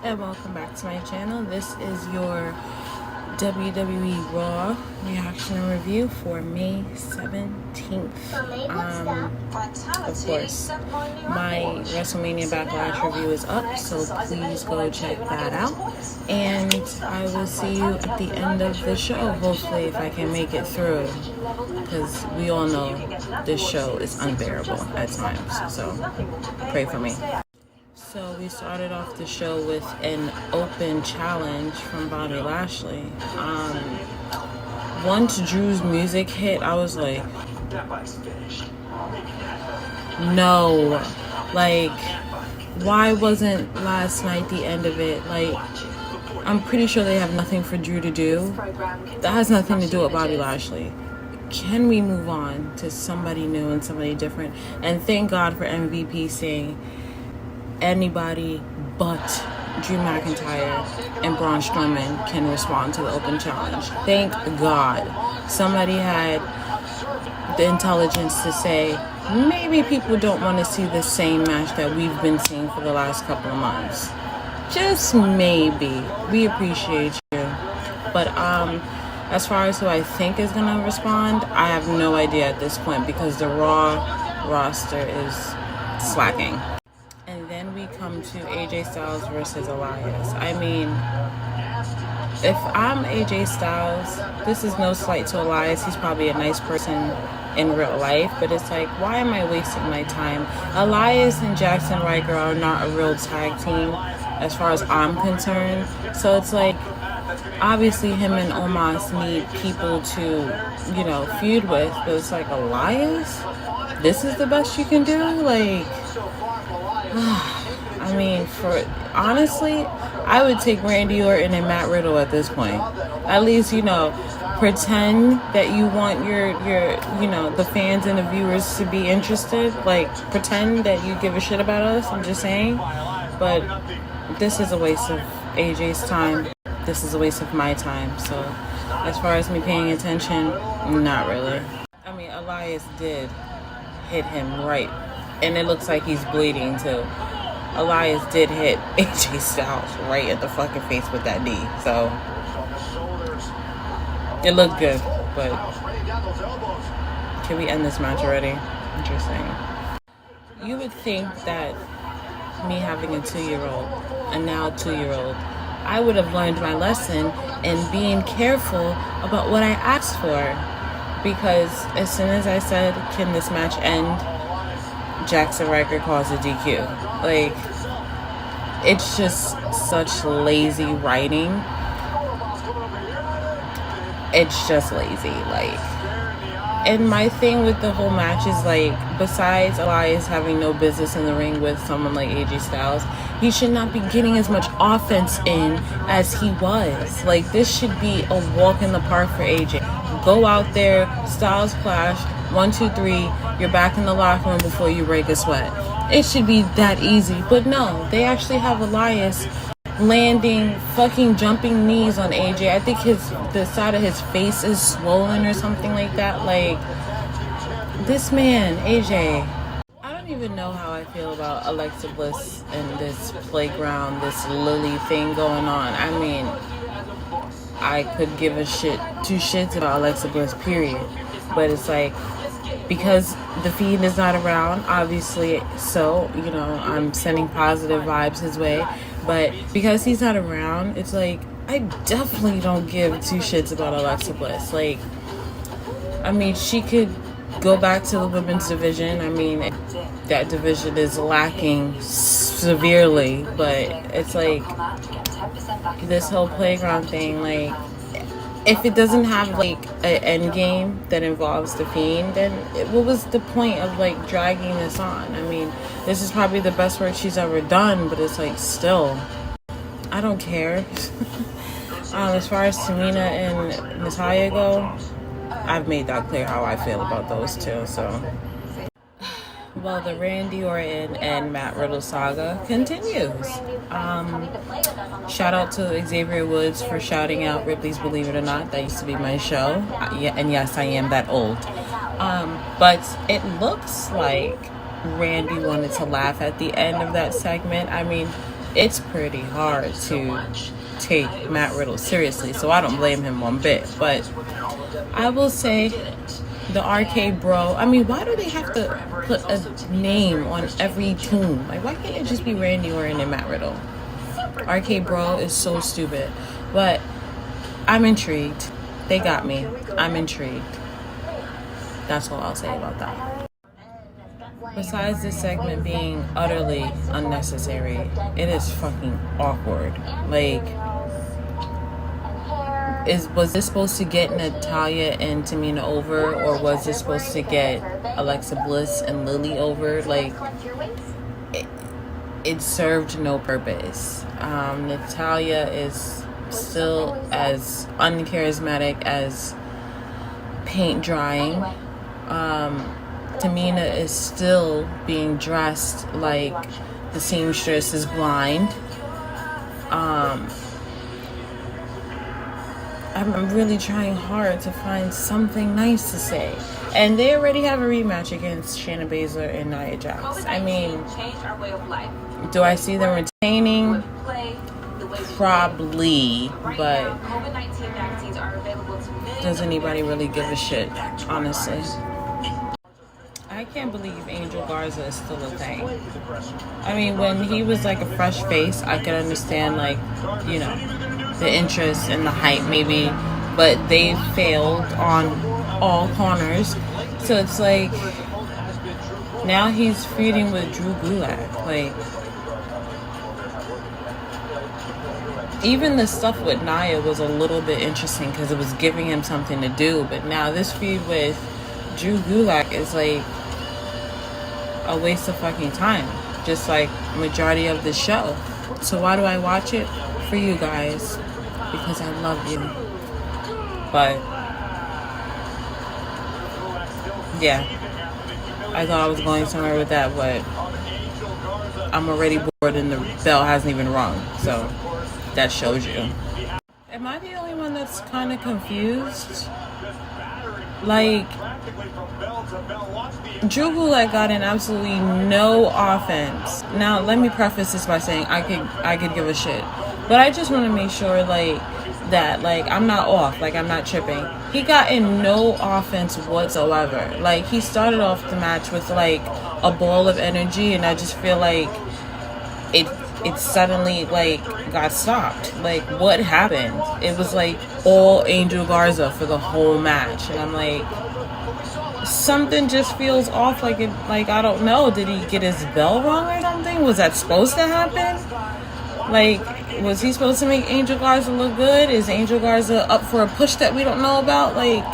And welcome back to my channel. This is your WWE Raw reaction and review for May 17th. Of course, my WrestleMania Backlash review is up, so please go check that out. And I will see you at the end of the show, hopefully, if I can make it through, because we all know this show is unbearable at times, so pray for me. So we started off the show with an open challenge from Bobby Lashley. Once Drew's music hit, I was like, no. Like, why wasn't last night the end of it? Like, I'm pretty sure they have nothing for Drew to do. That has nothing to do with Bobby Lashley. Can we move on to somebody new and somebody different? And thank God for MVP saying anybody but Drew McIntyre and Braun Strowman can respond to the open challenge. Thank God somebody had the intelligence to say maybe people don't want to see the same match that we've been seeing for the last couple of months. Just maybe. We appreciate you. But as far as who I think is going to respond, I have no idea at this point because the Raw roster is slacking. And then we come to AJ Styles versus Elias. I mean, if I'm AJ Styles, this is no slight to Elias. He's probably a nice person in real life, but it's like, why am I wasting my time? Elias and Jackson Ryker are not a real tag team as far as I'm concerned. So it's like, obviously him and Omos need people to, feud with, but it's like, Elias? This is the best you can do? Like, I mean, honestly, I would take Randy Orton and Matt Riddle at this point. At least, pretend that you want your the fans and the viewers to be interested. Like, pretend that you give a shit about us. I'm just saying. But this is a waste of AJ's time. This is a waste of my time. So, as far as me paying attention, not really. I mean, Elias did hit him right. And it looks like he's bleeding too. Elias did hit AJ Styles right at the fucking face with that knee. So it looked good, but can we end this match already? Interesting. You would think that me having a 2-year-old, and now a 2-year-old, I would have learned my lesson in being careful about what I asked for. Because as soon as I said, can this match end? Jackson Ryker calls a DQ. Like, it's just such lazy writing. It's just lazy. Like, and my thing with the whole match is, like, besides Elias having no business in the ring with someone like AJ Styles, he should not be getting as much offense in as he was. Like, this should be a walk in the park for AJ. Go out there, Styles clash, 1, 2, 3, you're back in the locker room before you break a sweat. It should be that easy. But no, they actually have Elias landing fucking jumping knees on AJ. I think the side of his face is swollen or something like that. Like, this man, AJ. I don't even know how I feel about Alexa Bliss and this playground, this Lily thing going on. I mean, I could give a shit, 2 shits about Alexa Bliss, period. But it's like, because the Fiend is not around, obviously, so, I'm sending positive vibes his way. But because he's not around, it's like, I definitely don't give 2 shits about Alexa Bliss. Like, I mean, she could go back to the women's division. I mean, that division is lacking severely. But it's like, this whole playground thing, like, if it doesn't have, like, an end game that involves the Fiend, then what was the point of, like, dragging this on? I mean, this is probably the best work she's ever done, but it's like, still, I don't care. As far as Tamina and Natalya go, I've made that clear how I feel about those two, so. Well, the Randy Orton and Matt Riddle saga continues. Shout out to Xavier Woods for shouting out Ripley's Believe It or Not. That used to be my show. And yes, I am that old. But it looks like Randy wanted to laugh at the end of that segment. I mean, it's pretty hard to take Matt Riddle seriously, so I don't blame him one bit. But I will say the RK Bro, I mean, why do they have to put a name on every tomb? Like, why can't it just be Randy Orton and Matt Riddle? RK Bro is so stupid. But I'm intrigued. They got me. I'm intrigued. That's all I'll say about that. Besides this segment being utterly unnecessary, it is fucking awkward. Like, was this supposed to get Natalya and Tamina over, or was this supposed to get Alexa Bliss and Lily over? Like, it served no purpose. Natalya is still as uncharismatic as paint drying. Tamina is still being dressed like the seamstress is blind. I'm really trying hard to find something nice to say. And they already have a rematch against Shayna Baszler and Nia Jax. I mean, do I see them retaining? Probably, but does anybody really give a shit, honestly? I can't believe Angel Garza is still a thing. I mean, when he was like a fresh face, I could understand, like, you know, the interest and the hype maybe, but they failed on all corners. So it's like, now he's feuding with Drew Gulak. Like, even the stuff with Nia was a little bit interesting because it was giving him something to do, but now this feud with Drew Gulak is like a waste of fucking time, just like majority of the show. So why do I watch it? For you guys, because I love you. But yeah, I thought I was going somewhere with that, but I'm already bored and the bell hasn't even rung, so that shows you. Am I the only one that's kind of confused? Like, Drew Gulak got in absolutely no offense. Now, let me preface this by saying I could give a shit, but I just want to make sure, like, that, like, I'm not off, like, I'm not tripping. He got in no offense whatsoever. Like, he started off the match with, like, a ball of energy, and I just feel like it suddenly, like, got stopped. Like, what happened? It was, like, all Angel Garza for the whole match. And I'm like, something just feels off. Like, I don't know. Did he get his bell wrong or something? Was that supposed to happen? Like, was he supposed to make Angel Garza look good? Is Angel Garza up for a push that we don't know about? Like,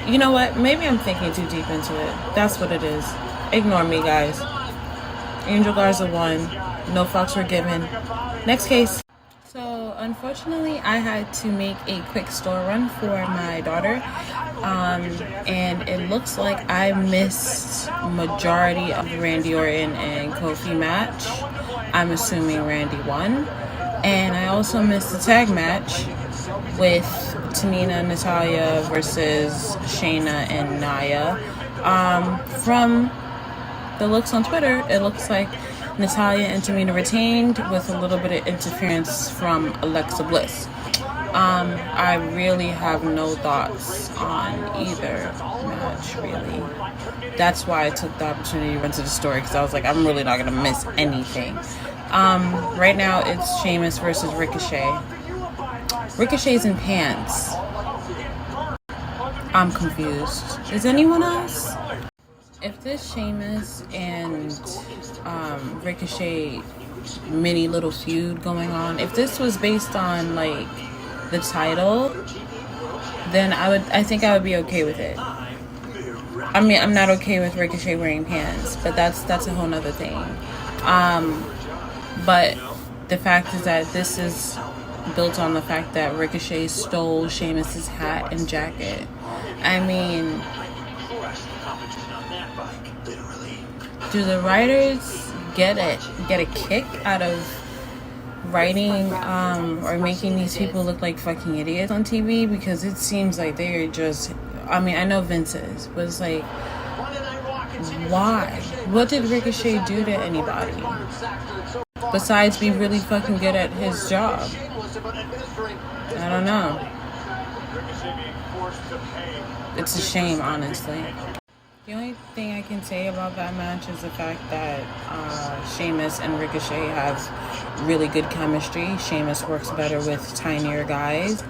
you know what? Maybe I'm thinking too deep into it. That's what it is. Ignore me, guys. Angel Garza won. No fucks were given. Next case. So, unfortunately, I had to make a quick store run for my daughter. And it looks like I missed majority of the Randy Orton and Kofi match. I'm assuming Randy won. And I also missed the tag match with Tamina and Natalya versus Shayna and Nia. From the looks on Twitter, it looks like Natalya and Tamina retained with a little bit of interference from Alexa Bliss. I really have no thoughts on either match, really. That's why I took the opportunity to run to the story, because I was like, I'm really not going to miss anything. Right now, it's Sheamus versus Ricochet. Ricochet's in pants. I'm confused. Is anyone else? If this Sheamus and Ricochet mini little feud going on, if this was based on, like, the title, then I think I would be okay with it. I mean, I'm not okay with Ricochet wearing pants, but that's a whole nother thing. But the fact is that this is built on the fact that Ricochet stole Sheamus's hat and jacket. I mean, do the writers get a kick out of writing or making these people look like fucking idiots on TV? Because it seems like they're just, I mean, I know Vince is, but it's like, Why? What did Ricochet do to anybody? Besides be really fucking good at his job. I don't know. It's a shame, honestly. The only thing I can say about that match is the fact that Sheamus and Ricochet have really good chemistry. Sheamus works better with tinier guys.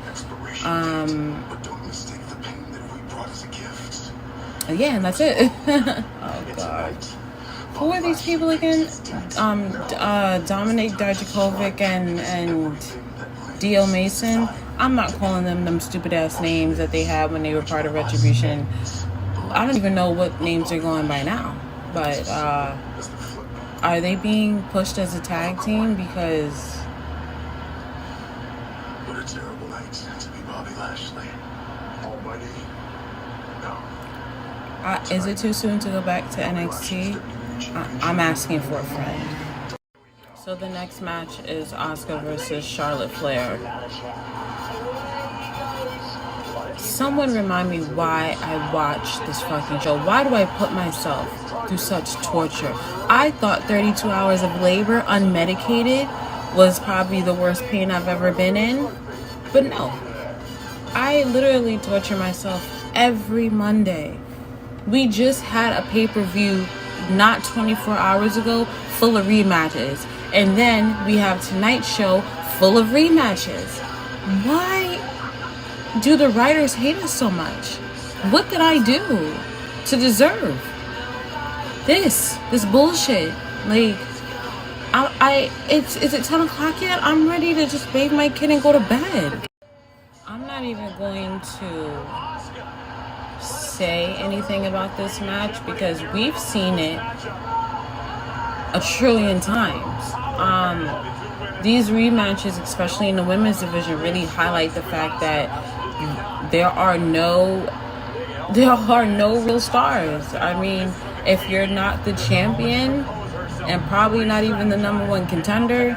Yeah, and that's it. Oh, God. Who are these people again? Dominic Dijakovic and D.L. Mason. I'm not calling them stupid-ass names that they had when they were part of Retribution. I don't even know what names they're going by now. But are they being pushed as a tag team? Because... What a terrible night to be Bobby Lashley. Almighty. No. Is it too soon to go back to NXT? I'm asking for a friend. So the next match is Asuka versus Charlotte Flair. Someone remind me why I watch this fucking show. Why do I put myself through such torture? I thought 32 hours of labor unmedicated was probably the worst pain I've ever been in. But no. I literally torture myself every Monday. We just had a pay-per-view not 24 hours ago full of rematches. And then we have tonight's show full of rematches. Why do the writers hate us so much? What did I do to deserve this bullshit? Like, is it 10 o'clock yet? I'm ready to just bathe my kid and go to bed. I'm not even going to say anything about this match because we've seen it a trillion times. These rematches, especially in the women's division, really highlight the fact that there are no real stars. I mean, if you're not the champion and probably not even the #1 contender,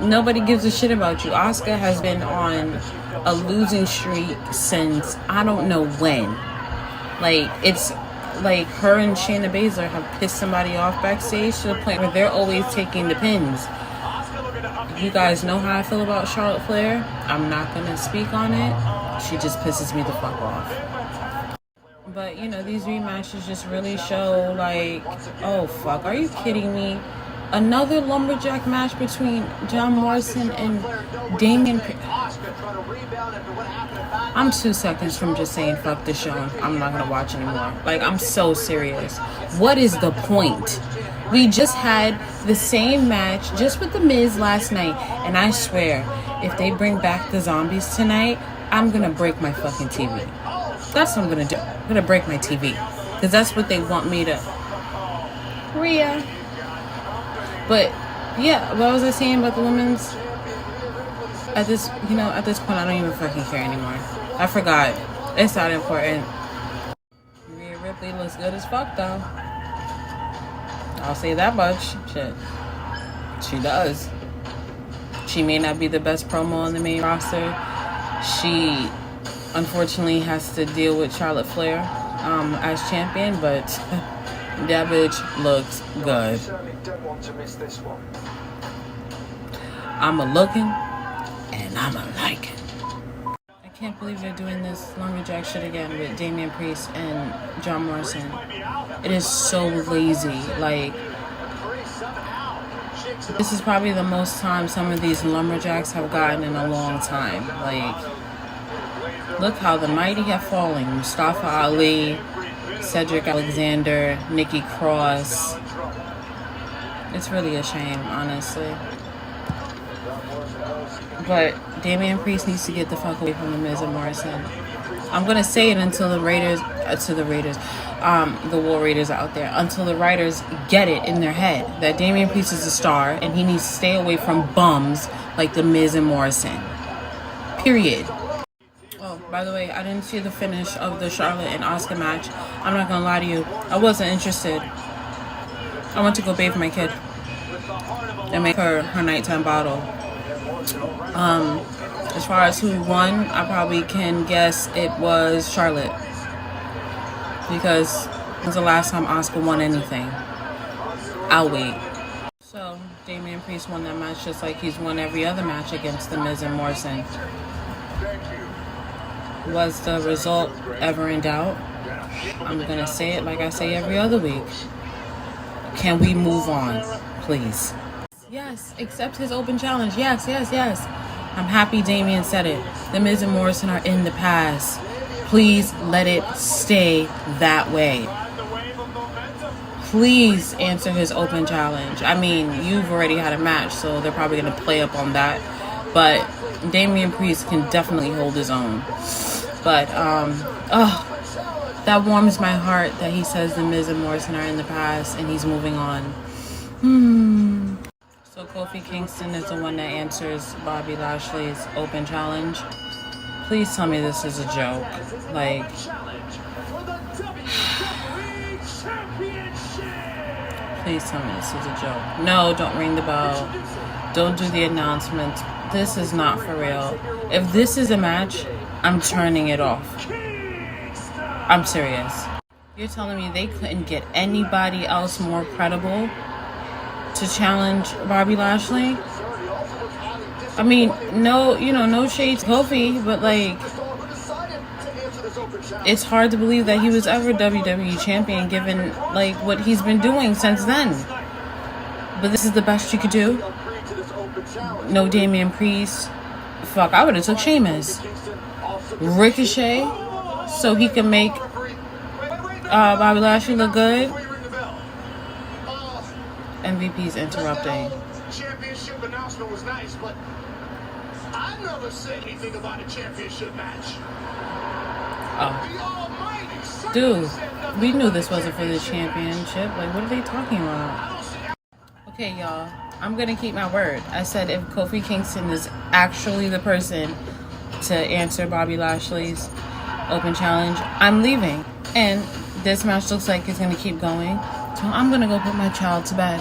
nobody gives a shit about you. Asuka has been on a losing streak since I don't know when. Like, it's like her and Shayna Baszler have pissed somebody off backstage to the point where they're always taking the pins. You guys know how I feel about Charlotte Flair. I'm not gonna speak on it. She just pisses me the fuck off. But, you know, these rematches just really show, like, oh, fuck, are you kidding me? Another lumberjack match between John Morrison and Damian I'm 2 seconds from just saying fuck the show. I'm not gonna watch anymore. Like, I'm so serious. What is the point? We just had the same match just with The Miz last night, and I swear, if they bring back the zombies tonight, I'm gonna break my fucking TV. That's what I'm gonna do. I'm gonna break my TV. Because that's what they want me to... Rhea. But, yeah, what was I saying about the women's? At this point, I don't even fucking care anymore. I forgot. It's not important. Rhea Ripley looks good as fuck, though. I'll say that much. Shit. She does. She may not be the best promo on the main roster. She, unfortunately, has to deal with Charlotte Flair as champion, but that bitch looks good. I'm a looking and I'm a liking. I can't believe they're doing this lumberjack shit again with Damian Priest and John Morrison. It is so lazy. Like, this is probably the most time some of these lumberjacks have gotten in a long time. Like, look how the mighty have fallen. Mustafa Ali, Cedric Alexander, Nikki Cross. It's really a shame, honestly. But Damian Priest needs to get the fuck away from The Miz and Morrison. I'm gonna say it until the War Raiders are out there, until the writers get it in their head that Damian Priest is a star and he needs to stay away from bums like The Miz and Morrison. Period. Oh, by the way, I didn't see the finish of the Charlotte and Asuka match. I'm not gonna lie to you, I wasn't interested. I went to go bathe my kid and make her nighttime bottle. As far as who won, I probably can guess it was Charlotte, because When's the last time Oscar won anything? I'll wait. So, Damian Priest won that match just like he's won every other match against The Miz and Morrison. Was the result ever in doubt? I'm going to say it like I say every other week. Can we move on, please? Yes, accept his open challenge. Yes. I'm happy Damian said it. The Miz and Morrison are in the past. Please let it stay that way. Please answer his open challenge. I mean, you've already had a match, so they're probably going to play up on that. But Damian Priest can definitely hold his own. But, that warms my heart that he says the Miz and Morrison are in the past and he's moving on. So Kofi Kingston is the one that answers Bobby Lashley's open challenge. Please tell me this is a joke. Like, please tell me this is a joke. No, don't ring the bell. Don't do the announcement. This is not for real. If this is a match, I'm turning it off. I'm serious. You're telling me they couldn't get anybody else more credible to challenge Bobby Lashley? I mean, no shade to Kofi, but like, it's hard to believe that he was ever WWE champion given like what he's been doing since then. But this is the best you could do? No Damian Priest. Fuck, I would have took Sheamus. Ricochet, so he can make Bobby Lashley look good. MVP's interrupting. Championship announcement was nice, but I never said anything about a championship match. Oh. Dude, we knew this wasn't for the championship. Like, what are they talking about? Okay, y'all. I'm gonna keep my word. I said if Kofi Kingston is actually the person to answer Bobby Lashley's open challenge, I'm leaving. And this match looks like it's gonna keep going. So I'm gonna go put my child to bed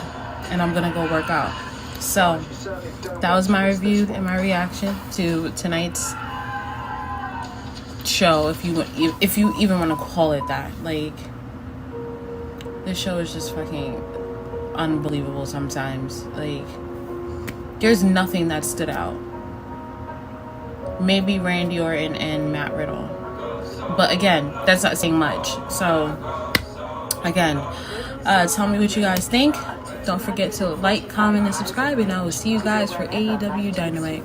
and I'm gonna go work out. So that was my review and my reaction to tonight's show, if you even want to call it that. Like, this show is just fucking unbelievable sometimes. Like, there's nothing that stood out. Maybe Randy Orton and Matt Riddle, but again, that's not saying much. So again, tell me what you guys think. Don't forget to like, comment, and subscribe, and I will see you guys for AEW Dynamite.